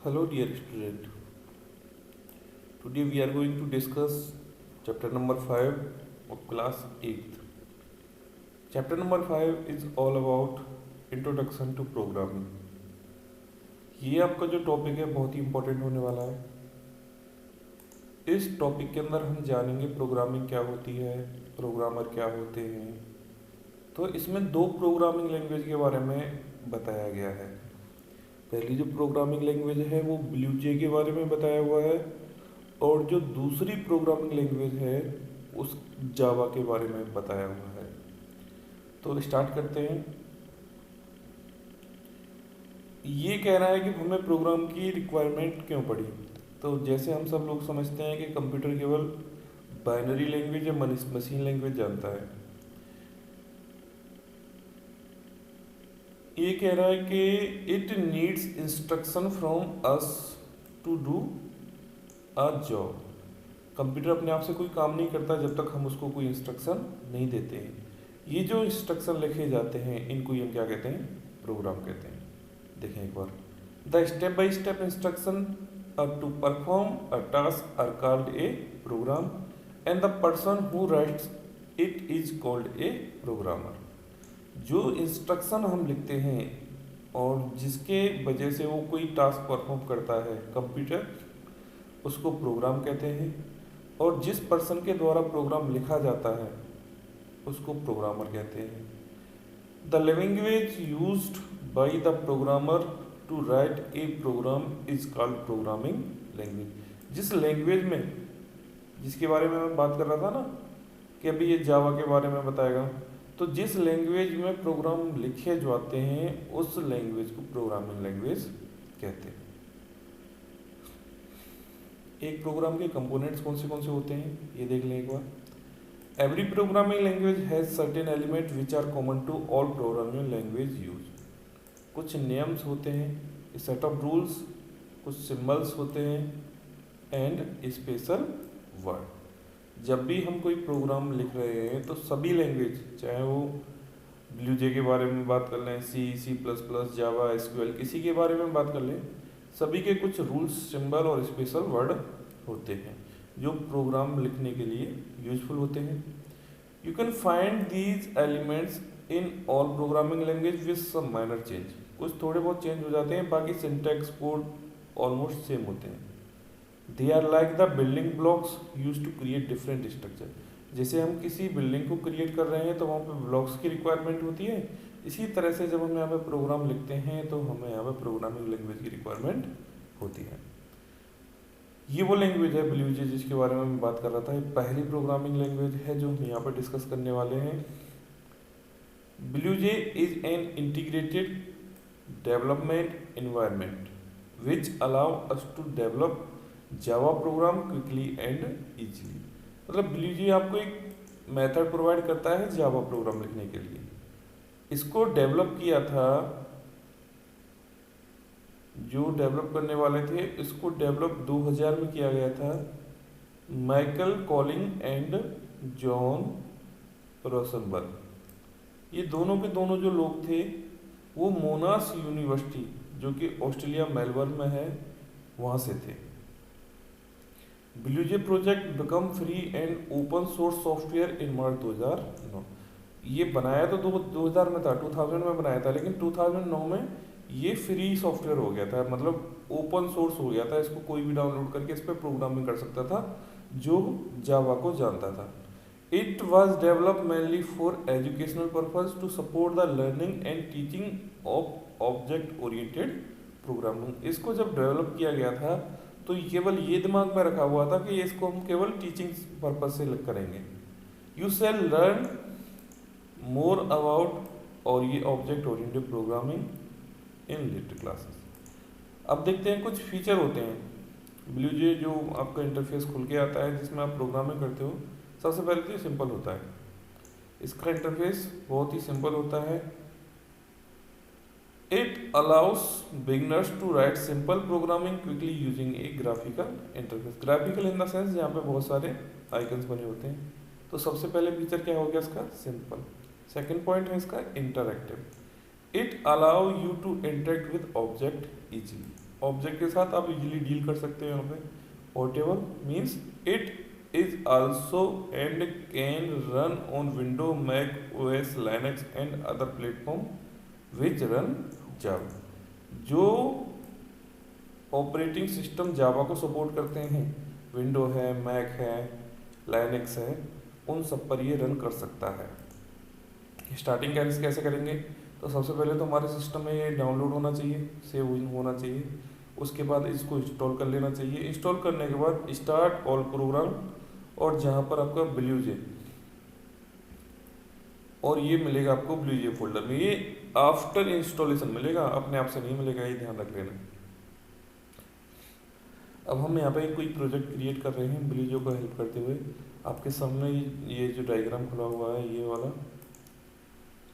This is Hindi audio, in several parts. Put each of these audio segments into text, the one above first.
Hello, dear student. Today we are going to discuss chapter number 5 of class 8th. Chapter number 5 is all about introduction to programming. ये आपका जो टॉपिक है बहुत ही इम्पोर्टेंट होने वाला है। इस टॉपिक के अंदर हम जानेंगे प्रोग्रामिंग क्या होती है, प्रोग्रामर क्या होते हैं। तो इसमें दो प्रोग्रामिंग लैंग्वेज के बारे में बताया गया है। पहली जो प्रोग्रामिंग लैंग्वेज है वो ब्लूजे के बारे में बताया हुआ है, और जो दूसरी प्रोग्रामिंग लैंग्वेज है उस जावा के बारे में बताया हुआ है। तो स्टार्ट करते हैं। ये कह रहा है कि हमें प्रोग्राम की रिक्वायरमेंट क्यों पड़ी। तो जैसे हम सब लोग समझते हैं कि कंप्यूटर केवल बाइनरी लैंग्वेज या मशीन लैंग्वेज जानता है। ये कह रहा है कि it needs instruction from us to do a job. Computer अपने आप से कोई काम नहीं करता जब तक हम उसको कोई इंस्ट्रक्शन नहीं देते हैं। ये जो इंस्ट्रक्शन लिखे जाते हैं इनको हम क्या कहते हैं, प्रोग्राम कहते हैं। देखें एक बार, the step by step instruction to perform a task are called a program and the person who writes it is called a programmer. जो इंस्ट्रक्शन हम लिखते हैं और जिसके वजह से वो कोई टास्क परफॉर्म करता है कंप्यूटर, उसको प्रोग्राम कहते हैं। और जिस पर्सन के द्वारा प्रोग्राम लिखा जाता है उसको प्रोग्रामर कहते हैं। The language used by the programmer to write a program is called programming language. जिस लैंग्वेज में, जिसके बारे में मैं बात कर रहा था ना कि अभी ये जावा के बारे में बताएगा, तो जिस लैंग्वेज में प्रोग्राम लिखे जाते हैं उस लैंग्वेज को प्रोग्रामिंग लैंग्वेज कहते हैं। एक प्रोग्राम के कंपोनेंट्स कौन से होते हैं ये देख लें एक बार। Every programming language has certain element which are common to all programming language use. कुछ नियम्स होते हैं, सेट ऑफ रूल्स, कुछ सिंबल्स होते हैं एंड स्पेशल वर्ड। जब भी हम कोई प्रोग्राम लिख रहे हैं तो सभी लैंग्वेज, चाहे वो ब्लूजे के बारे में बात कर लें, सी प्लस प्लस, जावा, एसक्यूएल, किसी के बारे में बात कर लें, सभी के कुछ रूल्स, सिंबल और स्पेशल वर्ड होते हैं जो प्रोग्राम लिखने के लिए यूजफुल होते हैं। You can find these elements in all programming language with some minor change. कुछ थोड़े बहुत चेंज हो जाते हैं, बाकी सिंटैक्स, कोड ऑलमोस्ट सेम होते हैं। They are like the building blocks use to create different structure. जैसे हम किसी बिल्डिंग को क्रिएट कर रहे हैं तो वहाँ पे ब्लॉक्स की रिक्वायरमेंट होती है, इसी तरह से जब हम यहाँ पे प्रोग्राम लिखते हैं तो हमें यहाँ पे प्रोग्रामिंग लैंग्वेज की रिक्वायरमेंट होती है। ये वो लैंग्वेज है ब्लूजे जिसके बारे में मैं बात कर रहा था। ये पहली प्रोग्रामिंग लैंग्वेज है जो हम यहाँ पर डिस्कस करने वाले हैं। BlueJ is an integrated development environment which allow us to develop Java program quickly and easily. मतलब ब्लूजे आपको एक मेथड प्रोवाइड करता है जावा प्रोग्राम लिखने के लिए। इसको डेवलप किया था, जो डेवलप करने वाले थे, इसको डेवलप 2000 में किया गया था। माइकल कॉलिंग एंड जॉन रोसनबर्ग, ये दोनों के दोनों जो लोग थे वो मोनाश यूनिवर्सिटी जो कि ऑस्ट्रेलिया मेलबर्न में है वहाँ से थे। BlueJ project become free and open source software in March 2009। ये बनाया तो 2000 में था, 2000 में बनाया था, लेकिन 2009 में ये फ्री सॉफ्टवेयर हो गया था, मतलब ओपन सोर्स हो गया था। इसको कोई भी डाउनलोड करके इस पर प्रोग्रामिंग कर सकता था जो जावा को जानता था। It was develop mainly for educational purpose to support the learning and teaching of object oriented programming. इसको जब डेवलप किया गया था तो केवल ये दिमाग में रखा हुआ था कि इसको हम केवल टीचिंग पर्पज से करेंगे। You shall learn more about और ये object oriented programming in later classes. अब देखते हैं कुछ फीचर होते हैं ब्लूजे जो आपका इंटरफेस खुल के आता है जिसमें आप प्रोग्रामिंग करते हो। सबसे पहले तो ये सिंपल होता है, इसका इंटरफेस बहुत ही सिंपल होता है। It allows beginners to write simple programming quickly using a graphical interface. Graphical in the sense जहाँ पे बहुत सारे आइकन्स बने होते हैं। तो सबसे पहले फीचर क्या हो गया इसका, सिंपल। सेकेंड पॉइंट है इसका interactive. It allow you to interact with object easily. Object के साथ आप इजीली डील कर सकते हो यहाँ पे। Portable means it is also and can run on window, Mac OS, Linux and other platform which run Java. जो ऑपरेटिंग सिस्टम जावा को सपोर्ट करते हैं, विंडो है, मैक है, लाइनक्स है, उन सब पर ये रन कर सकता है। स्टार्टिंग कैसे करेंगे, तो सबसे पहले तो हमारे सिस्टम में ये डाउनलोड होना चाहिए, सेव होना चाहिए। उसके बाद इसको इंस्टॉल कर लेना चाहिए। इंस्टॉल करने के बाद स्टार्ट ऑल प्रोग्राम, और जहाँ पर आपका ब्लूजे, और ये मिलेगा आपको ब्लूजे फोल्डर में। ये आफ्टर इंस्टॉलेशन मिलेगा, अपने आप से नहीं मिलेगा, ये ध्यान रख लेना। अब हम यहाँ पे कोई प्रोजेक्ट क्रिएट कर रहे हैं ब्लूजे को हेल्प करते हुए। आपके सामने ये जो डायग्राम खुला हुआ है, ये वाला,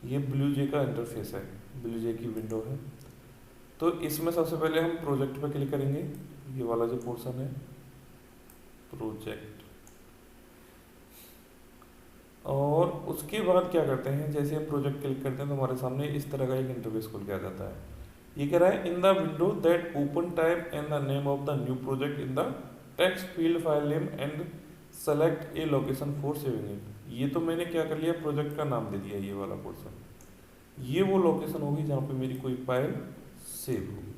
ये ब्लूजे का इंटरफेस है, ब्लूजे की विंडो है। तो इसमें सबसे पहले हम प्रोजेक्ट पर क्लिक करेंगे, ये वाला जो पोर्शन है प्रोजेक्ट, और उसके बाद क्या करते हैं, जैसे हम प्रोजेक्ट क्लिक करते हैं तो हमारे सामने इस तरह का एक इंटरफेस खुल के आ जाता है। ये कह रहा है in the window that open type and the name of the new project in the text field file name and select A location for saving it. ये तो मैंने क्या कर लिया, प्रोजेक्ट का नाम दे दिया, ये वाला पोर्शन, ये वो लोकेशन होगी जहाँ पे मेरी कोई फाइल सेव होगी।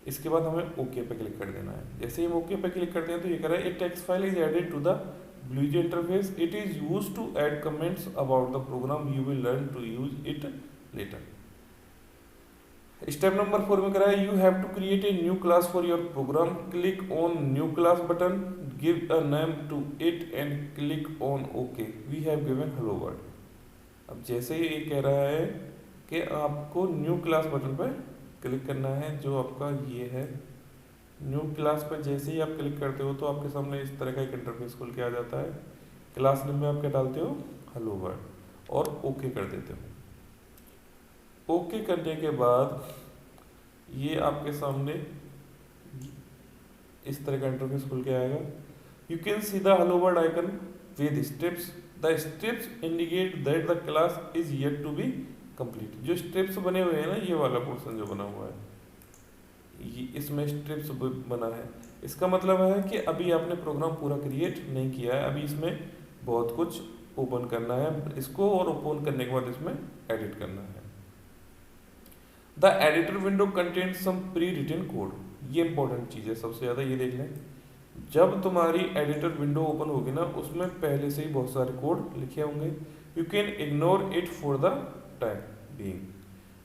इसके बाद हमें ओके पे क्लिक कर देना है। जैसे ही हम ओके पे क्लिक करते हैं तो ये कह रहा है a text file is added to the BlueJ interface, it is used to add comments about the program, you will learn to use it later. Step number 4 में कह रहा है you have to create a new class for your program, click on new class button, give a name to it and click on okay, we have given hello world. अब जैसे ही ये कह रहा है कि आपको न्यू क्लास बटन पर क्लिक करना है, जो आपका ये है न्यू क्लास पर। जैसे ही आप क्लिक करते हो तो आपके सामने इस तरह का एक इंटरफेस खुल के आ जाता है। क्लास नेम में आप क्या डालते हो, हेलो वर्ल्ड, और ओके कर देते हो। ओके करने के बाद ये आपके सामने इस तरह का इंटरफेस खुल के आएगा। You can see the hello world icon with steps, the steps indicate that the class is yet to be complete. जो स्टेप्स बने हुए हैं ना, ये वाला पोर्शन जो बना हुआ है, ये इसमें स्टेप्स बना है, इसका मतलब है कि अभी आपने प्रोग्राम पूरा क्रिएट नहीं किया है, अभी इसमें बहुत कुछ ओपन करना है इसको, और ओपन करने के बाद इसमें एडिट करना है। The editor window content some pre written code, ये इंपॉर्टेंट चीज़ है सबसे ज़्यादा, ये देख लें। जब तुम्हारी एडिटर विंडो ओपन होगी ना, उसमें पहले से ही बहुत सारे कोड लिखे होंगे। You can ignore it for the time being,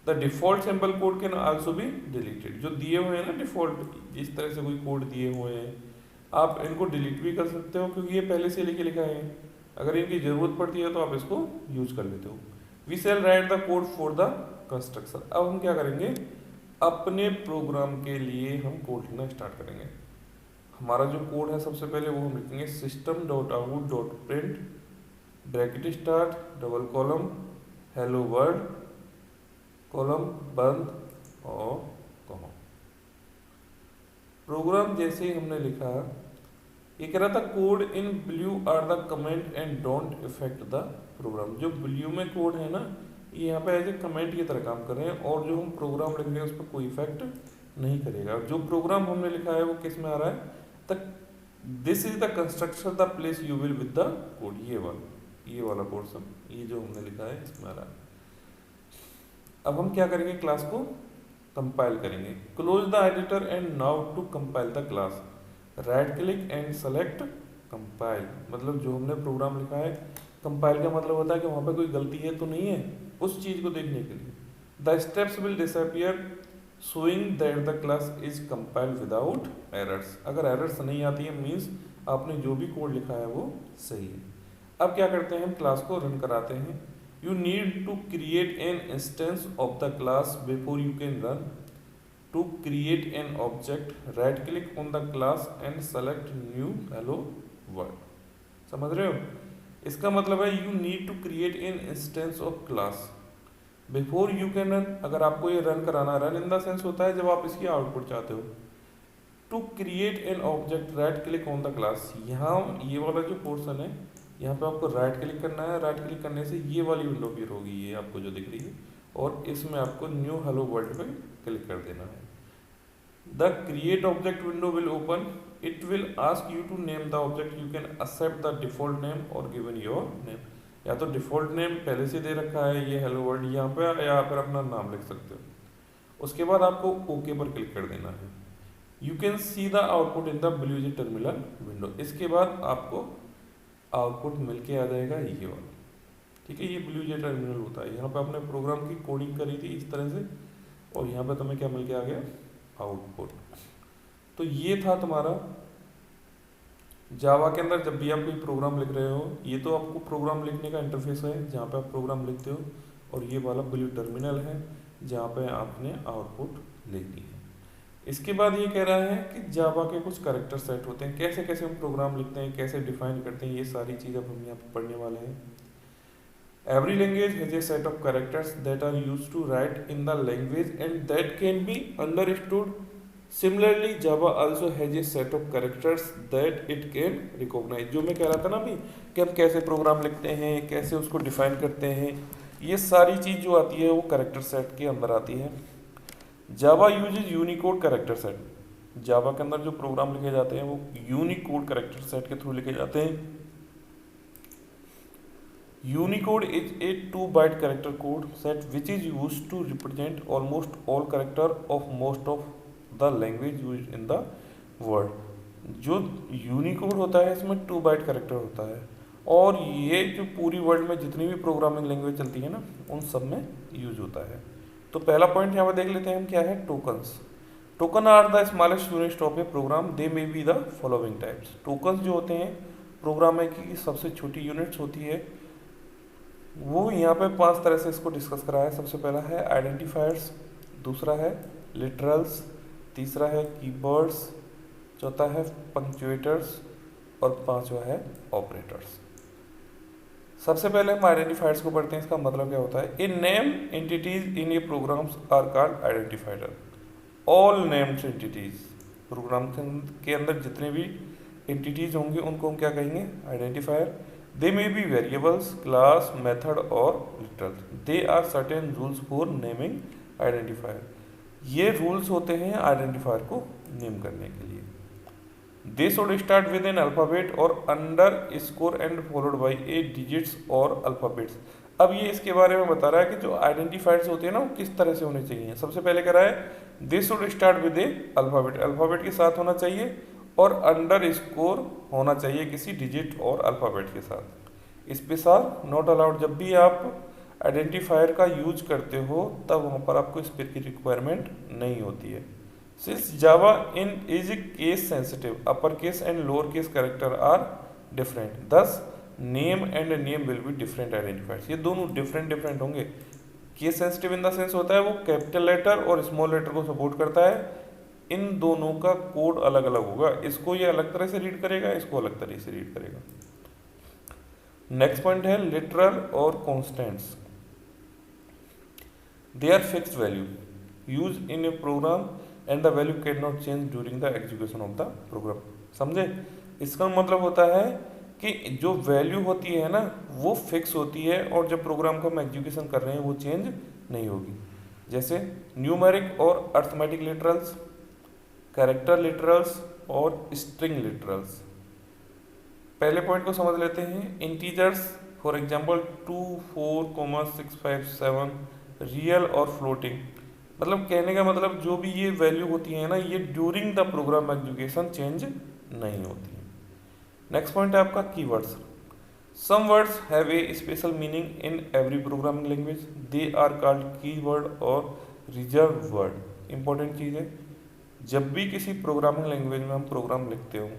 the default sample code can also be deleted. जो दिए हुए हैं ना डिफॉल्ट, जिस तरह से कोई कोड दिए हुए हैं, आप इनको डिलीट भी कर सकते हो, क्योंकि ये पहले से लिखे लिखा है। अगर इनकी ज़रूरत पड़ती है तो आप इसको यूज कर लेते हो। We shall write the code for the construction. अब हम क्या करेंगे, अपने प्रोग्राम के लिए हम कोड लिखना स्टार्ट करेंगे। हमारा जो कोड है सबसे पहले वो हम लिखेंगे system.out.print bracket start double column hello world column बंद और कॉमा। प्रोग्राम जैसे ही हमने लिखा, ये कह रहा था code in blue are the comment and don't effect the program. जो ब्लू में कोड है ना, ये यहाँ पे एज ए कमेंट की तरह काम कर रहे हैं, और जो हम प्रोग्राम लिख रहे हैं उस पर कोई इफेक्ट नहीं करेगा। जो प्रोग्राम हमने लिखा है वो किस में आ रहा है, this is the construction the place you will with the code, ये वाला पोर्शन, ये जो हमने लिखा है इसमें आ रहा है। अब हम क्या करेंगे, क्लास को कंपाइल करेंगे। Close the editor and now to compile the class, right click and select compile. मतलब जो हमने प्रोग्राम लिखा है, कंपाइल का मतलब होता है कि वहाँ पे कोई गलती है तो नहीं है, उस चीज को देखने के लिए। The steps will disappear showing that the class is compiled without errors. अगर एरर्स नहीं आती है मीन्स आपने जो भी कोड लिखा है वो सही है। अब क्या करते हैं, हम क्लास को रन कराते हैं। You need to create an instance of the class before you can run. To create an object, right click on the class and select new hello world. समझ रहे हो, इसका मतलब है you need to create an instance of class before you can run. अगर आपको ये रन कराना, रन इन द सेंस होता है जब आप इसकी आउटपुट चाहते हो। To create an object, right click on the class. यहाँ ये वाला जो पोर्शन है, यहाँ पे आपको राइट क्लिक करना है। राइट क्लिक करने से ये वाली विंडो अपीयर होगी, ये आपको जो दिख रही है, और इसमें आपको न्यू हेलो वर्ल्ड पे क्लिक कर देना है। The create object window will open. It will ask you to name the object. You can accept the default name or given your name. या तो डिफॉल्ट नेम पहले से दे रखा है ये हेलो वर्ल्ड यहाँ पे, या फिर अपना नाम लिख सकते हो। उसके बाद आपको ओके पर क्लिक कर देना है। You can see the output in the BlueJ terminal window. इसके बाद आपको आउटपुट मिल के आ जाएगा ये वाला, ठीक है। ये ब्लूजी टर्मिनल होता है। यहाँ पे आपने प्रोग्राम की कोडिंग करी थी इस तरह से, और यहाँ पे तुम्हें क्या मिल के आ गया, आउटपुट। तो ये था तुम्हारा जावा के अंदर जब भी आप कोई प्रोग्राम लिख रहे हो, ये तो आपको प्रोग्राम लिखने का इंटरफेस है जहाँ पे आप प्रोग्राम लिखते हो, और ये वाला ब्लू टर्मिनल है जहाँ पे आपने आउटपुट लिखनी है। इसके बाद ये कह रहा है कि जावा के कुछ कैरेक्टर सेट होते हैं, कैसे कैसे हम प्रोग्राम लिखते हैं, कैसे डिफाइन करते हैं, ये सारी चीज़ अब हम यहाँ पे पढ़ने वाले हैं। Every language has a set of characters that are used to write in the language and that can be understood. Similarly, Java also has a set of characters that it can recognize। जो मैं कह रहा था ना अभी कि हम कैसे प्रोग्राम लिखते हैं, कैसे उसको डिफाइन करते हैं, ये सारी चीज़ जो आती है वो कैरेक्टर सेट के अंदर आती है। Java uses Unicode character set. Java के अंदर जो प्रोग्राम लिखे जाते हैं वो यूनिकोड कैरेक्टर सेट के थ्रू लिखे जाते हैं। Unicode is a 2 byte character code set which is used to represent almost all character of most of the language use in the world. जो यूनिकोड होता है इसमें 2 बाइट कैरेक्टर होता है, और ये जो पूरी वर्ल्ड में जितनी भी प्रोग्रामिंग लैंग्वेज चलती है ना उन सब में यूज होता है। तो पहला पॉइंट यहाँ पर देख लेते हैं हम, क्या है, tokens. Token are the smallest unit of a program, they may be the following types. Tokens जो होते हैं प्रोग्राम की सबसे छोटी यूनिट्स होती है, वो यहाँ पे 5 तरह से इसको डिस्कस करा है। सबसे पहला है आइडेंटिफायर्स, दूसरा है लिटरल्स, तीसरा है कीवर्ड्स, चौथा है पंक्चुएटर्स, और पांचवा है ऑपरेटर्स। सबसे पहले हम आइडेंटिफायर्स को पढ़ते हैं। इसका मतलब क्या होता है, a name entities in a programs are called identifier. All named entities, program के अंदर जितने भी एंटिटीज होंगे उनको हम क्या कहेंगे, identifier. They may be variables, class, method और literals. There are certain rules for naming identifier. ये रूल्स होते हैं आइडेंटिफायर को नेम करने के लिए। They should start with an alphabet और underscore and followed by a digits और अल्फाबेट्स। अब ये इसके बारे में बता रहा है कि जो आइडेंटिफायर्स होते हैं ना वो किस तरह से होने चाहिए। सबसे पहले कह रहा है दे should start with A alphabet, alphabet के साथ होना चाहिए, और अंडर स्कोर होना चाहिए किसी डिजिट और अल्फाबेट के साथ। Special not allowed. जब भी आप आइडेंटिफायर का यूज करते हो तब वहाँ पर आपको स्पेस की रिक्वायरमेंट नहीं होती है। Since Java in is case sensitive, upper case and lower case character are different, this name and name will be different identifiers. ये दोनों डिफरेंट होंगे। Case sensitive in the sense होता है वो कैपिटल लेटर और स्मॉल लेटर को सपोर्ट करता है। इन दोनों का कोड अलग अलग होगा, इसको ये अलग तरह से रीड करेगा, इसको अलग तरह से रीड करेगा। नेक्स्ट पॉइंट है लिटरल और constants. They are fixed value used in a program and the value cannot change during the execution of the program। समझे? इसका मतलब होता है कि जो वैल्यू होती है ना वो फिक्स होती है, और जब प्रोग्राम को हम एग्जीक्यूशन कर रहे हैं वो चेंज नहीं होगी। जैसे न्यूमेरिक और अर्थमेटिक लिटरल्स, कैरेक्टर लिटरल्स और स्ट्रिंग लिटरल्स। पहले पॉइंट को समझ लेते हैं। इंटीजर्स फॉर एग्जांपल 2, 4, 6, 5, 7, रियल और फ्लोटिंग। मतलब कहने का मतलब जो भी ये वैल्यू होती है ना ये during the program execution change नहीं होती है। नेक्स्ट पॉइंट है आपका keywords. Some words have a special meaning in every programming language, they are called keyword और रिजर्व वर्ड। इंपॉर्टेंट चीज़ है, जब भी किसी प्रोग्रामिंग लैंग्वेज में हम प्रोग्राम लिखते हो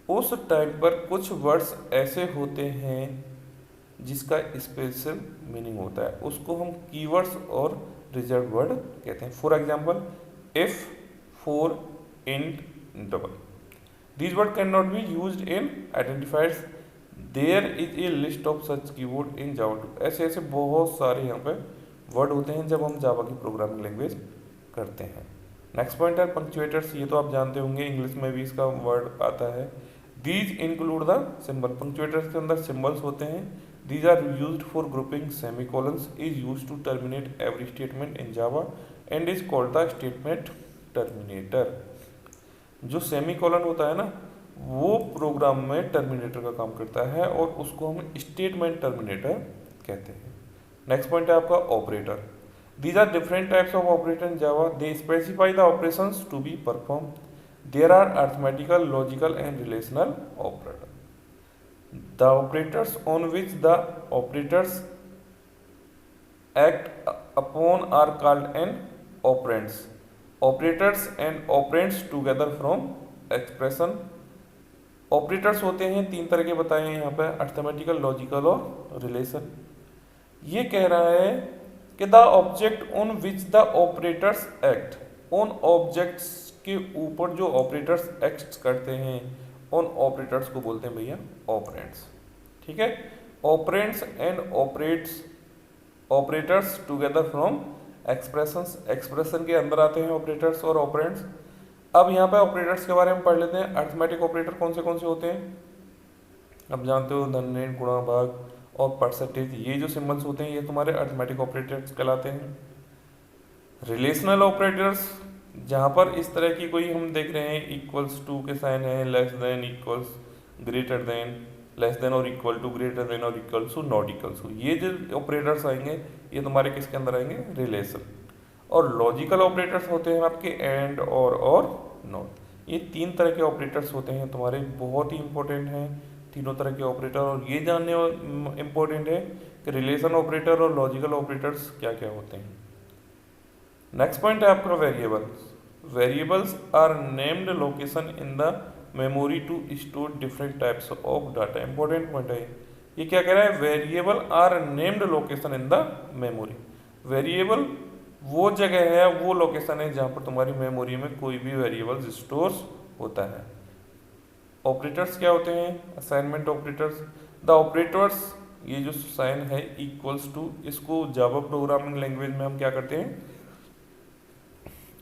उस टाइम पर कुछ वर्ड्स ऐसे होते हैं जिसका स्पेशल मीनिंग होता है, उसको हम कीवर्ड्स और रिजर्व वर्ड कहते हैं। For example if, for, int, double. These word can not be used in identifiers, there is a list of such keyword in Java. ऐसे ऐसे बहुत सारे यहाँ पे वर्ड होते हैं जब हम जावा की प्रोग्रामिंग लैंग्वेज करते हैं। नेक्स्ट पॉइंट है पंक्चुएटर्स। ये तो आप जानते होंगे, इंग्लिश में भी इसका वर्ड आता है। These include the symbol. Punctuators के अंदर सिंबल्स होते हैं। These are used for grouping. Semicolons is used to terminate every statement in Java and is called the statement terminator. जो सेमीकोलन होता है ना, वो प्रोग्राम में टर्मिनेटर का काम करता है और उसको हम स्टेटमेंट टर्मिनेटर कहते हैं। नेक्स्ट पॉइंट है आपका operator. These are different types of operator in Java. They specify the operations to be performed. There are arithmetical, logical, and relational operators. The operators on which the operators act upon are called an operands. Operators and operands together from expression. Operators होते हैं तीन तरह के बताए हैं यहाँ पे, अर्थमेटिकल, लॉजिकल और रिलेशन। ये कह रहा है कि the object on which the operators act, उन ऑब्जेक्ट्स के ऊपर जो ऑपरेटर्स एक्ट करते हैं, उन ऑपरेटर्स को बोलते हैं भैया ऑपरेंड्स। ठीक है, operands and operators together from expressions. Expression के अंदर आते हैं ऑपरेटर्स और ऑपरेंड्स। अब यहाँ पे ऑपरेटर्स के बारे में पढ़ लेते हैं। अर्थमेटिक ऑपरेटर कौन से होते हैं, अब जानते हो, धन, ऋण, गुणा, भाग और परसेंटेज, ये जो सिंबल्स होते हैं ये तुम्हारे अर्थमेटिक ऑपरेटर्स कहलाते हैं। रिलेशनल ऑपरेटर्स, जहाँ पर इस तरह की कोई हम देख रहे हैं इक्वल्स टू के साइन है, less than, equals, greater than, less than और इक्वल टू, ग्रेटर देन और equal to, not equal to, ये जो ऑपरेटर्स आएंगे ये तुम्हारे किसके अंदर आएंगे, रिलेशन। और लॉजिकल ऑपरेटर्स होते हैं आपके एंड और नॉट। ये तीन तरह के ऑपरेटर्स होते हैं तुम्हारे, बहुत ही इंपॉर्टेंट हैं तीनों तरह के ऑपरेटर। और ये जानने इंपॉर्टेंट है कि रिलेशन ऑपरेटर और लॉजिकल ऑपरेटर्स क्या क्या होते हैं। नेक्स्ट पॉइंट है आपका variables. Variables are named location in the memory to store different types of data. Important point है ये, क्या कह रहा है, variable are named location in the memory. Variable वो जगह है, वो लोकेशन है जहाँ पर तुम्हारी मेमोरी में कोई भी वेरिएबल स्टोर होता है। ऑपरेटर्स क्या होते हैं, असाइनमेंट ऑपरेटर्स। द ऑपरेटर्स, ये जो साइन है इक्वल्स टू, इसको जावा प्रोग्रामिंग लैंग्वेज में हम क्या करते हैं,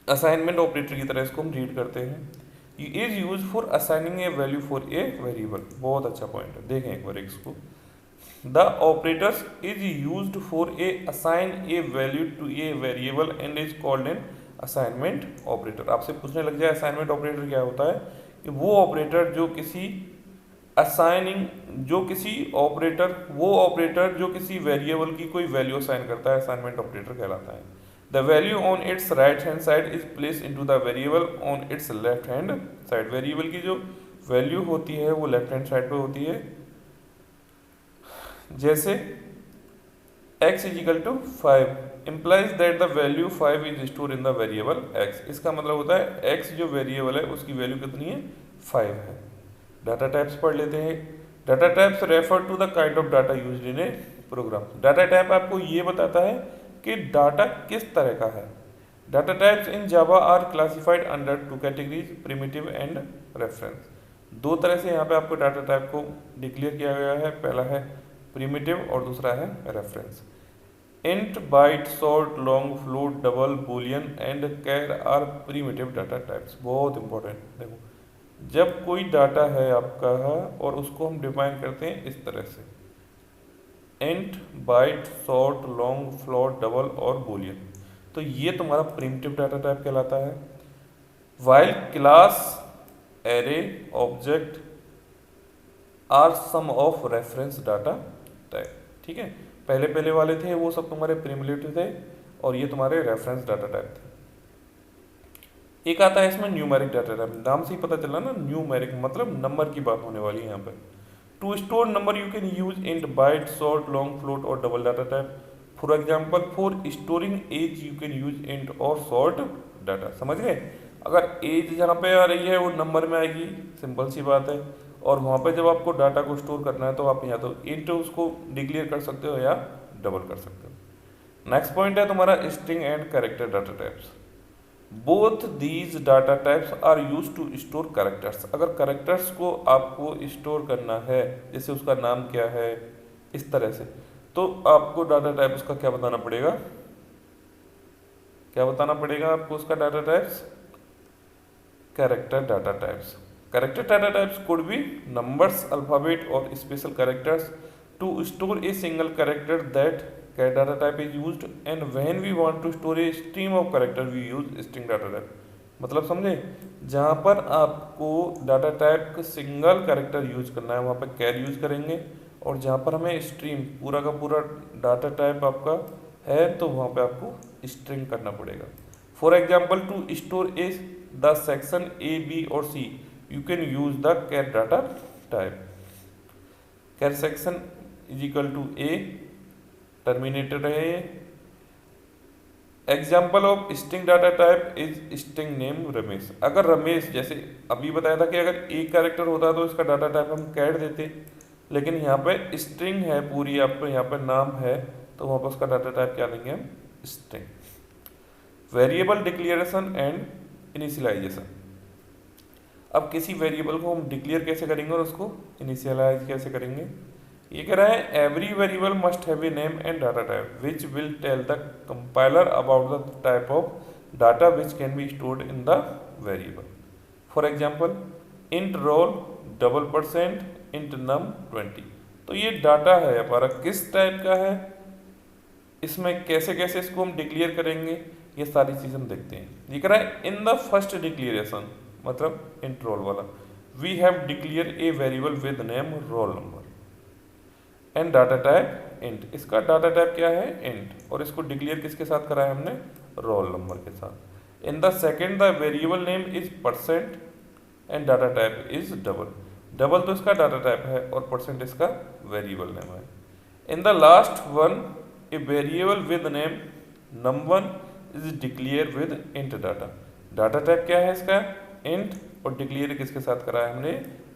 असाइनमेंट ऑपरेटर की तरह इसको हम रीड करते हैं। Is use for assigning A value for a variable. बहुत अच्छा पॉइंट है, देखें एक बार इसको। The operators is used for a assign a value to a variable and is called an assignment operator। आपसे पूछने लग जाए असाइनमेंट ऑपरेटर क्या होता है, कि वो ऑपरेटर जो किसी असाइनिंग, वो ऑपरेटर जो किसी वेरिएबल की कोई वैल्यू असाइन करता है, असाइनमेंट ऑपरेटर कहलाता है। The value on it's right hand side is place into the variable on it's left hand side. Variable की जो वैल्यू होती है वो लेफ्ट हैंड साइड पे होती है। जैसे x is equal to 5 implies that the value 5 is store in the variable x। इसका मतलब होता है x जो वेरिएबल है उसकी वैल्यू कितनी है, 5 है। डाटा टाइप्स पढ़ लेते हैं। Data types refer to the kind of data used in a program. Data type आपको ये बताता है कि डाटा किस तरह का है। Data types in Java are classified under two categories, primitive and reference. दो तरह से यहाँ पे आपको डाटा टाइप को डिक्लेयर किया गया है, पहला है प्रिमिटिव और दूसरा है reference. Int, byte, short, long, float, double, boolean and char are primitive data types. बहुत इंपॉर्टेंट, देखो जब कोई डाटा है आपका और उसको हम डिफाइन करते हैं इस तरह से, int, byte, short, long, float, double और बूलियन, तो ये तुम्हारा प्रिमिटिव डाटा टाइप कहलाता है। While class, array, object are some of reference data type. ठीक है, पहले वाले थे वो सब तुम्हारे प्रिमिटिव थे और ये तुम्हारे रेफरेंस डाटा टाइप थे। एक आता है इसमें न्यूमेरिक डाटा टाइप, नाम से ही पता चला ना, न्यूमेरिक मतलब नंबर की बात होने वाली है यहाँ पे। To store number you can use int, byte, short, long, float और double data type. For example for storing age you can use int और शॉर्ट डाटा। समझ गए, अगर एज जहाँ पे आ रही है वो नंबर में आएगी, सिंपल सी बात है, और वहाँ पे जब आपको डाटा को स्टोर करना है तो आप या तो इंट उसको डिक्लेयर कर सकते हो या डबल कर सकते हो। नेक्स्ट पॉइंट है तुम्हारा string and character data types. Both these data types are use to store characters. अगर कैरेक्टर्स को आपको स्टोर करना है, जैसे उसका नाम क्या है इस तरह से, तो आपको डाटा टाइप उसका क्या बताना पड़ेगा, आपको उसका data types, character data types. Character data types could be numbers, alphabet or special characters. To store a single character, that data type is used, and when we want to store a stream of character we use string data type. मतलब समझे, जहाँ पर आपको डाटा टाइप का सिंगल कैरेक्टर यूज करना है वहाँ पर कैर यूज करेंगे, और जहाँ पर हमें स्ट्रीम पूरा का पूरा डाटा टाइप आपका है तो वहाँ पे आपको स्ट्रिंग करना पड़ेगा। For example to store a the section A B और C you can use the char data type. Char section is equal to A, terminated है ये। Example of string data type is string name Ramesh. अगर रमेश जैसे अभी बताया था कि अगर एक कैरेक्टर होता तो इसका डाटा टाइप हम कैर देते, लेकिन यहाँ पे स्ट्रिंग है पूरी, आपको यहाँ पे नाम है तो वहाँ पर उसका डाटा टाइप क्या देंगे हम, string. Variable declaration and initialization. अब किसी वेरिएबल को हम डिक्लेयर कैसे करेंगे और उसको इनिशियलाइज कैसे करेंगे। ये कह रहा है every variable must have a name and data type which will tell the compiler about the type of data which can be stored in the variable. For example int roll %, int num 20। तो ये डाटा है हमारा किस टाइप का है, इसमें कैसे कैसे इसको हम डिक्लेयर करेंगे, ये सारी चीज़ हम देखते हैं। ये कह रहा है इन द फर्स्ट डिक्लेरेशन, मतलब इंट रोल वाला, we have declare a variable with name roll number and data type int. इसका डाटा टाइप क्या है, इंट, और इसको डिक्लेयर किसके साथ करा है हमने, रोल नंबर के साथ। In the second the variable name is % and data type is double तो इसका डाटा टाइप है और % इसका वेरिएबल नेम है। In the last one A variable with name num1 is declare with int data. Data type क्या है इसका, इंट, और डिक्लेयर किसके साथ करा है हमने,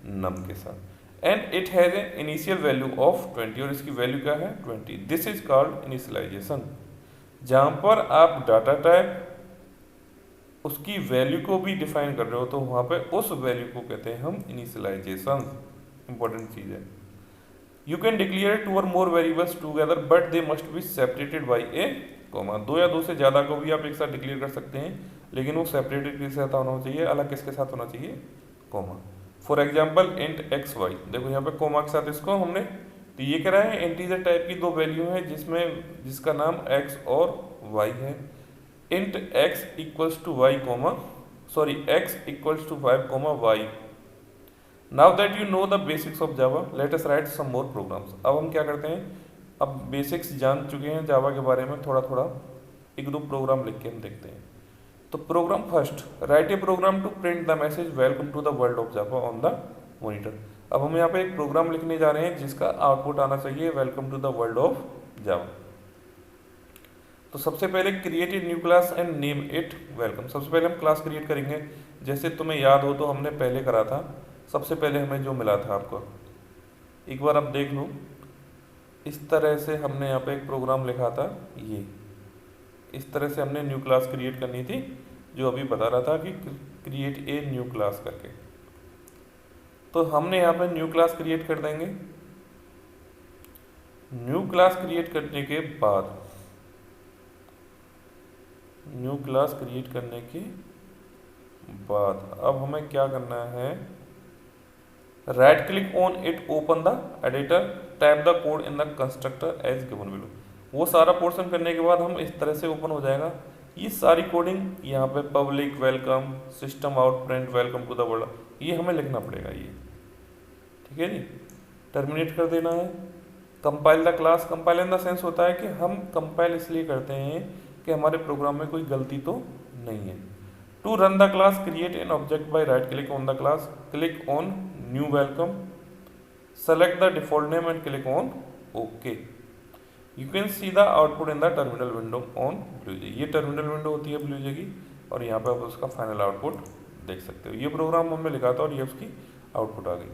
नम के साथ। And it has a initial value of 20, और इसकी वैल्यू क्या है 20। This is called initialization. जहाँ पर आप डाटा टाइप उसकी वैल्यू को भी डिफाइन कर रहे हो तो वहाँ पे उस वैल्यू को कहते हैं हम इनिशियलाइजेशन। इंपॉर्टेंट चीज़ है। यू कैन डिक्लेयर 2 और मोर variables together but they must be separated by A comma. 2 या 2 से ज़्यादा को भी आप एक साथ डिक्लेयर कर सकते हैं, लेकिन वो सेपरेटेड किसके साथ होना चाहिए, अलग किसके साथ होना चाहिए, comma. For example int x y, देखो यहाँ पे कॉमा के साथ इसको हमने, तो ये कह रहा है इंटीजर टाइप की 2 वैल्यू है जिसका नाम एक्स और वाई है। Int x equals to y comma, sorry x equals to 5 comma y. Now that you know the basics of Java let us write some more programs. अब हम क्या करते हैं, अब बेसिक्स जान चुके हैं जावा के बारे में, थोड़ा थोड़ा 1-2 प्रोग्राम लिख के हम देखते हैं। तो program first, write a program to print the message welcome to the world of Java on the monitor. अब हम यहाँ पे एक प्रोग्राम लिखने जा रहे हैं जिसका आउटपुट आना चाहिए welcome to the world of Java. तो सबसे पहले create a new class and name it welcome. सबसे पहले हम क्लास क्रिएट करेंगे, जैसे तुम्हें याद हो तो हमने पहले करा था। सबसे पहले हमें जो मिला था आपको एक बार आप देख लो, इस तरह से हमने यहाँ पे एक प्रोग्राम लिखा था, ये इस तरह से हमने न्यू क्लास क्रिएट करनी थी, जो अभी बता रहा था कि क्रिएट ए न्यू क्लास करके। तो हमने यहाँ पे न्यू क्लास क्रिएट कर देंगे। न्यू क्लास क्रिएट करने के बाद अब हमें क्या करना है, right click on it, open the editor, type the code in the constructor as given below. वो सारा पोर्शन करने के बाद हम इस तरह से ओपन हो जाएगा ये सारी कोडिंग। यहाँ पे public welcome, system out print welcome to the world, ये हमें लिखना पड़ेगा ये, ठीक है जी। टर्मिनेट कर देना है। Compile the class, compile in the sense होता है कि हम कंपाइल इसलिए करते हैं कि हमारे प्रोग्राम में कोई गलती तो नहीं है। To run the class create an object by right click on the class, click on new welcome, select the default name and click on okay. You can see the output in the terminal window on BlueJ. ये टर्मिनल विंडो होती है ब्लूजे की, और यहाँ पे आप उसका फाइनल आउटपुट देख सकते हो। ये प्रोग्राम हमने लिखा था और ये उसकी आउटपुट आ गई।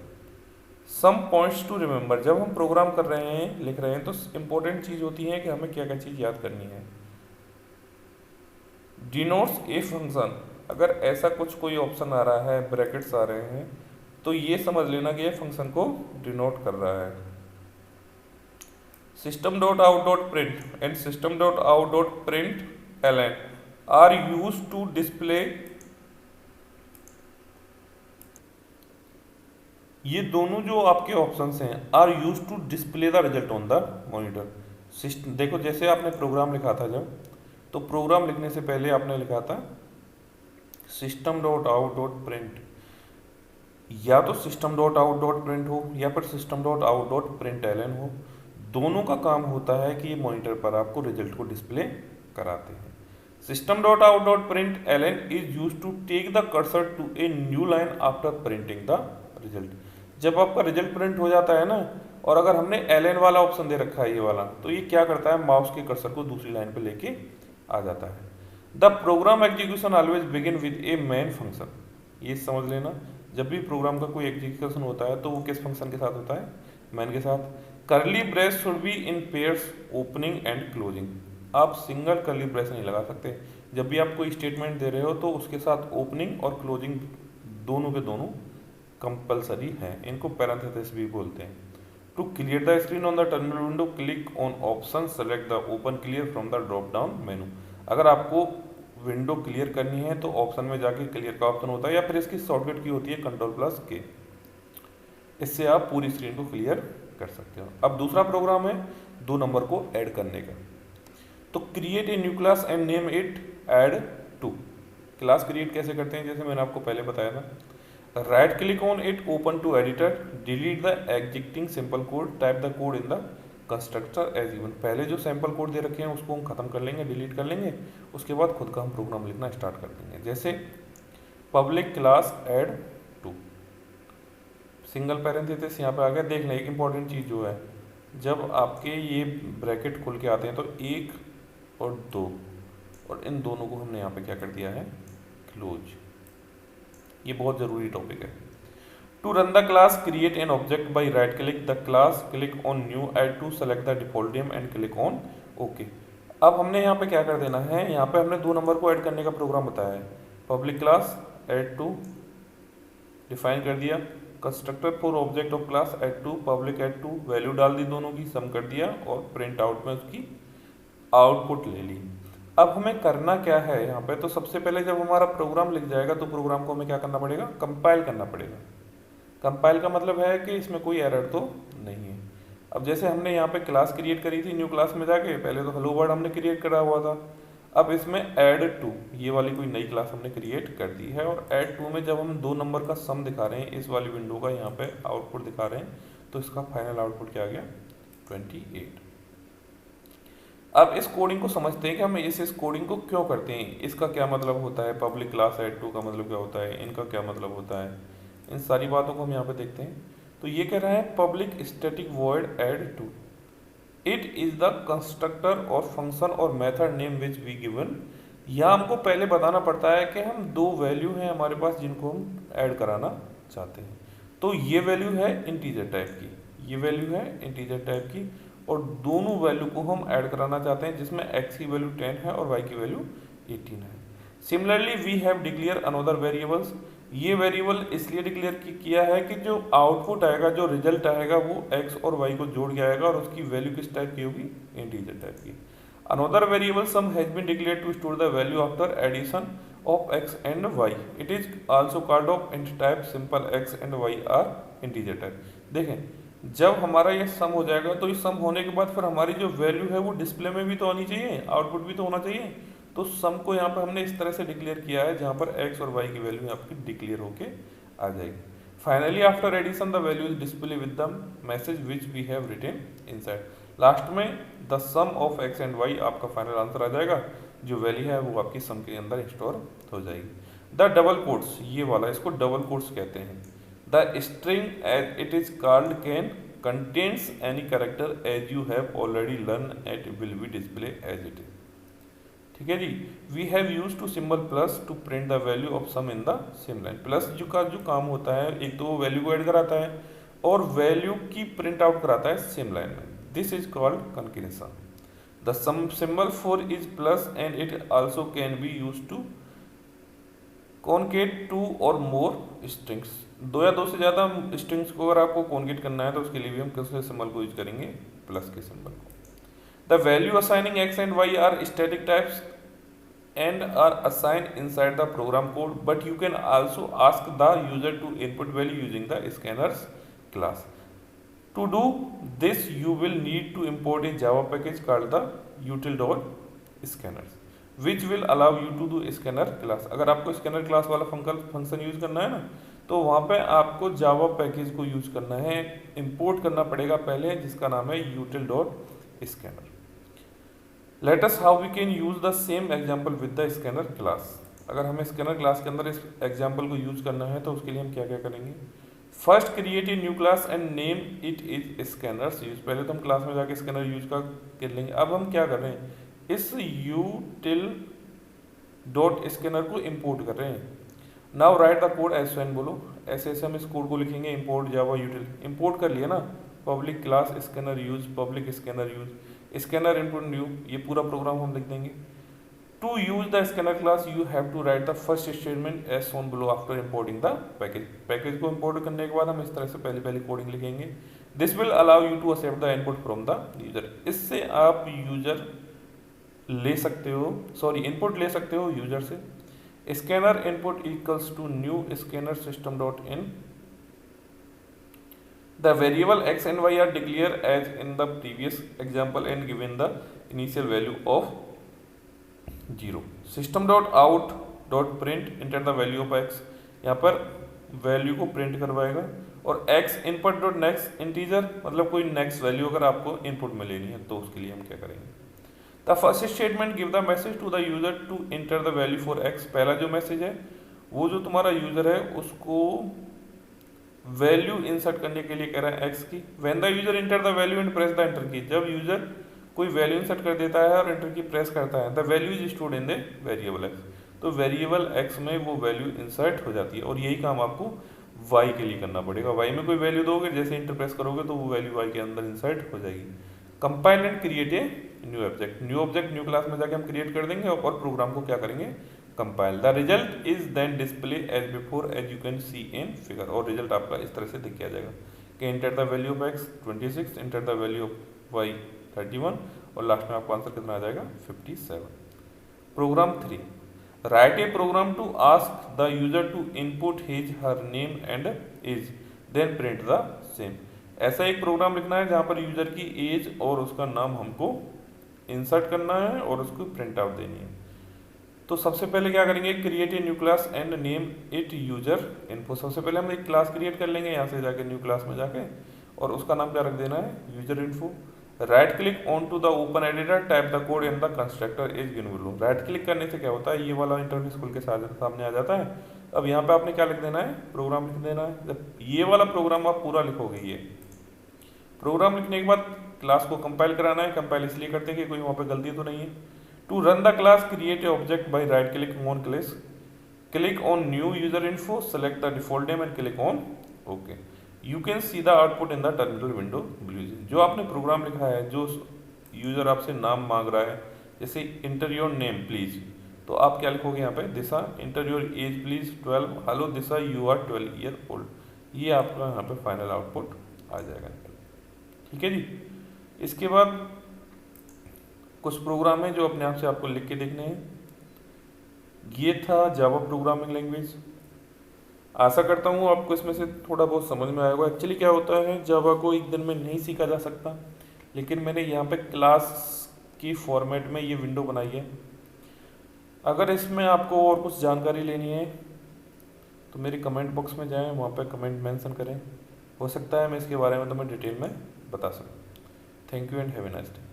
सम पॉइंट्स टू रिमेंबर, जब हम प्रोग्राम कर रहे हैं, लिख रहे हैं, तो इंपॉर्टेंट चीज़ होती है कि हमें क्या क्या चीज़ याद करनी है। डिनोट्स ए फंक्शन, अगर ऐसा कुछ कोई ऑप्शन आ रहा है, ब्रैकेट्स आ रहे हैं, तो ये समझ लेना कि ये फंक्शन को डिनोट कर रहा है। System dot out dot print and system dot out dot println are use to display, ये दोनों जो आपके ऑप्शंस हैं are use to display the result on the monitor. System देखो, जैसे आपने प्रोग्राम लिखा था जब, तो प्रोग्राम लिखने से पहले आपने लिखा था system dot out dot print, या तो system dot out dot print हो या फिर system dot out dot println हो, दोनों का काम होता है कि ये मॉनिटर पर आपको रिजल्ट को डिस्प्ले कराते हैं। System dot out dot println is use to take the cursor to a new line after printing the result. जब आपका रिजल्ट प्रिंट हो जाता है ना, और अगर हमने एलन वाला ऑप्शन दे रखा है ये वाला, तो ये क्या करता है, माउस के कर्सर को दूसरी लाइन पे लेके आ जाता है। The program execution always begin with A main function. ये समझ लेना, जब भी प्रोग्राम का कोई एग्जीक्यूशन होता है तो वो किस फंक्शन के साथ होता है, मैन के साथ। करली brace should be in pairs opening and closing. आप सिंगल करली ब्रेस नहीं लगा सकते। जब भी आप कोई स्टेटमेंट दे रहे हो तो उसके साथ ओपनिंग और क्लोजिंग दोनों के दोनों कंपलसरी हैं। इनको पैरेंथेसिस भी बोलते हैं। To clear the screen on the terminal window, click on option, select the open clear from the drop down menu. अगर आपको विंडो क्लियर करनी है तो ऑप्शन में जाके क्लियर का ऑप्शन होता है, या फिर इसकी शॉर्टकट की होती है Ctrl+K। इससे आप पूरी स्क्रीन को क्लियर कर सकते हो। अब दूसरा प्रोग्राम है 2 नंबर को ऐड करने का। तो create a new class and name it add two. Class create कैसे करते हैं, जैसे मैंने आपको पहले बताया था। Right click on it, open to editor, delete the existing simple code, type the code in the constructor as even. पहले जो सैंपल कोड दे रखे हैं उसको हम खत्म कर लेंगे, डिलीट कर लेंगे, उसके बाद खुद का हम प्रोग्राम लिखना स्टार्ट कर देंगे। जैसे public class add two, single parenthesis यहाँ पे आ गया। देख लें एक इंपॉर्टेंट चीज़ जो है, जब आपके ये ब्रैकेट खुल के आते हैं तो 1 और 2, और इन दोनों को हमने यहाँ पे क्या कर दिया है, क्लोज। ये बहुत ज़रूरी टॉपिक है। To run the class, create an object by right click the class, click on new add to, select the default name and click on OK। अब हमने यहाँ पे क्या कर देना है, यहाँ पे हमने 2 नंबर को ऐड करने का प्रोग्राम बताया है। Public class add two define कर दिया, constructor for object of class add two, public add two, value डाल दी दोनों की, सम कर दिया और प्रिंट आउट में उसकी आउटपुट ले ली। अब हमें करना क्या है यहाँ पे, तो सबसे पहले जब हमारा प्रोग्राम लिख जाएगा तो प्रोग्राम को हमें क्या करना पड़ेगा, कंपाइल करना पड़ेगा। कंपाइल का मतलब है कि इसमें कोई एरर तो नहीं है। अब जैसे हमने यहाँ पे क्लास क्रिएट करी थी न्यू क्लास में जाके, पहले तो हेलो वर्ल्ड हमने क्रिएट करा हुआ था। अब इसमें ऐड टू ये वाली कोई नई क्लास हमने क्रिएट कर दी है, और ऐड टू में जब हम 2 नंबर का सम दिखा रहे हैं, इस वाली विंडो का यहाँ पे आउटपुट दिखा रहे हैं, तो इसका फाइनल आउटपुट क्या आ गया, 28। अब इस कोडिंग को समझते हैं कि हम इस कोडिंग को क्यों करते हैं, इसका क्या मतलब होता है, पब्लिक क्लास ऐड टू का मतलब क्या होता है, इनका क्या मतलब होता है, इन सारी बातों को हम यहाँ पे देखते हैं। तो ये कह रहा है public static void add two, it is the constructor और फंक्शन और method name which we given. यहाँ हमको पहले बताना पड़ता है कि हम 2 वैल्यू हैं हमारे पास जिनको हम ऐड कराना चाहते हैं। तो ये वैल्यू है इंटीजर टाइप की, ये वैल्यू है इंटीजर टाइप की, और दोनों वैल्यू को हम ऐड कराना चाहते हैं, जिसमें x की वैल्यू 10 है और y की वैल्यू 18 है। Similarly we have declare another variables. ये वेरिएबल इसलिए डिक्लेयर किया है कि जो आउटपुट आएगा, जो रिजल्ट आएगा, वो x और y को जोड़ के आएगा, और उसकी वैल्यू किस टाइप की होगी, इंटीजर टाइप की। Another variable sum has been declared to store the value after addition of x and y। It is also called of int type, simple x and y are integer type. देखें, जब हमारा ये सम हो जाएगा तो इस सम होने के बाद फिर हमारी जो वैल्यू है वो डिस्प्ले में भी तो आनी चाहिए, आउटपुट भी तो होना चाहिए। तो सम को यहाँ पर हमने इस तरह से डिक्लेयर किया है, जहाँ पर x और y की वैल्यू आपकी डिक्लेयर होके आ जाएगी। Finally after addition the value is display with the message which we have written inside. Last में the sum of x and y आपका फाइनल आंसर आ जाएगा, जो वैल्यू है वो आपकी सम के अंदर स्टोर हो जाएगी। द डबल कोट्स, ये वाला, इसको डबल कोट्स कहते हैं। The string as it is called can contains any character as you have already learned it will be display as it is। ठीक है जी। We have used to symbol plus to print the value of sum in the same line। Plus जो का जो काम होता है, एक तो वैल्यू को ऐड कराता है और वैल्यू की प्रिंट आउट कराता है सेम लाइन में। This is called concatenation. The sum symbol for is plus and it also can be used to concat 2 और मोर स्ट्रिंग्स। 2 या 2 से ज़्यादा स्ट्रिंग्स को अगर आपको कॉन्केट करना है तो उसके लिए भी हम किस सिंबल को यूज करेंगे, प्लस के सिंबल को। The value assigning x and y are static types and are assign inside the program code, but you can also ask the user to input value using the scanners class. To do this you will need to import a Java package called the util.scanners। Which will allow you to do scanner class. अगर आपको स्कैनर क्लास वाला फंक्शन यूज करना है ना, तो वहाँ पे आपको जावा पैकेज को यूज करना है, इंपोर्ट करना पड़ेगा पहले, जिसका नाम है util.scanner। Let us how we can use the same example with the scanner class. अगर हमें स्कैनर क्लास के अंदर इस एग्जांपल को यूज करना है तो उसके लिए हम क्या क्या करेंगे। First create a new class and name it is scanners use. पहले तो हम क्लास में जाके स्कैनर यूज का कर लेंगे। अब हम क्या कर रहे हैं, इस util.scanner को इंपोर्ट कर रहे हैं। Now write the code as an, बोलो ऐसे ऐसे हम इस कोड को लिखेंगे। इंपोर्ट जावा यूटिल, इंपोर्ट कर लिया ना, public class scanner use, public scanner use, scanner input new, ये पूरा प्रोग्राम हम लिख देंगे। To use the scanner class you have to write the first statement as shown below after importing the package. Package को इंपोर्ट करने के बाद हम इस तरह से पहले कोडिंग लिखेंगे। This will allow you to accept the input from the user. इससे आप यूजर ले सकते हो, सॉरी इनपुट ले सकते हो यूजर से। Scanner input equals to new scanner system dot in. The variable x and y are declared as in the previous example and given the initial value of 0. System.out.print enter the value of x, यहाँ पर वैल्यू को प्रिंट करवाएगा। और x input dot next integer, मतलब कोई नेक्स्ट वैल्यू अगर आपको इनपुट में लेनी है तो उसके लिए हम क्या करेंगे। The first statement give the message to the user to enter the value for x। पहला जो मैसेज है वो जो तुम्हारा यूजर है उसको वैल्यू इंसर्ट करने के लिए कह रहा है x की। When the user inter the value and press the enter की, जब यूजर कोई वैल्यू इंसर्ट कर देता है और एंटर की प्रेस करता है, the value is stored in the variable x, तो वेरिएबल x में वो वैल्यू इंसर्ट हो जाती है। और यही काम आपको y के लिए करना पड़ेगा। y में कोई वैल्यू दोगे, जैसे इंटर प्रेस करोगे तो वो वैल्यू y के अंदर इंसर्ट हो जाएगी। Compile and create a new object, new class में जाके हम क्रिएट कर देंगे और प्रोग्राम को क्या करेंगे, compile. The result is then display as before as you can see in figure. और रिजल्ट आपका इस तरह से दिख जाएगा कि enter the value of x 26, enter the value of y 31, और लास्ट में आपका आंसर कितना आ जाएगा 57। Program 3, write a program to ask the user to input his her name and age then print the same. ऐसा एक प्रोग्राम लिखना है जहाँ पर यूजर की एज और उसका नाम हमको इंसर्ट करना है और उसको प्रिंट आउट देनी है। तो सबसे पहले क्या करेंगे, create a new class and name it user info. सबसे पहले हम एक क्लास क्रिएट कर लेंगे यहाँ से जाके न्यू क्लास में जाके, और उसका नाम क्या रख देना है, user info. Right click on to the open editor, type the code in the constructor is given below. Right click करने से क्या होता है, ये वाला इंटरफेस खुल के सामने आ जाता है। अब यहाँ पे आपने क्या लिख देना है, प्रोग्राम लिख देना है। जब ये वाला प्रोग्राम आप पूरा लिखोगे, ये प्रोग्राम लिखने के बाद क्लास को कंपाइल कराना है। कंपाइल इसलिए करते हैं कि कोई वहाँ पे गलती तो नहीं है। To run the class create a object by right click on class, click on new user info, select the default name and click on okay. You can see the output in the terminal window blue. जो आपने प्रोग्राम लिखा है, जो यूजर आपसे नाम मांग रहा है, जैसे इंटर योर नेम प्लीज, तो आप क्या लिखोगे यहाँ पे, Disha enter your age please 12, hello Disha you are 12 year old. ये आपका यहाँ पे फाइनल आउटपुट आ जाएगा। ठीक है जी। इसके बाद कुछ प्रोग्राम है जो अपने आप से आपको लिख के देखने हैं। ये था जावा प्रोग्रामिंग लैंग्वेज। आशा करता हूँ आपको इसमें से थोड़ा बहुत समझ में आएगा। एक्चुअली क्या होता है, जावा को एक दिन में नहीं सीखा जा सकता, लेकिन मैंने यहाँ पे क्लास की फॉर्मेट में ये विंडो बनाई है। अगर इसमें आपको और कुछ जानकारी लेनी है तो मेरे कमेंट बॉक्स में जाएं, वहाँ पे कमेंट मेंशन करें। हो सकता है मैं इसके बारे में तुम्हें डिटेल में बता सकूँ। Thank you and have a nice day.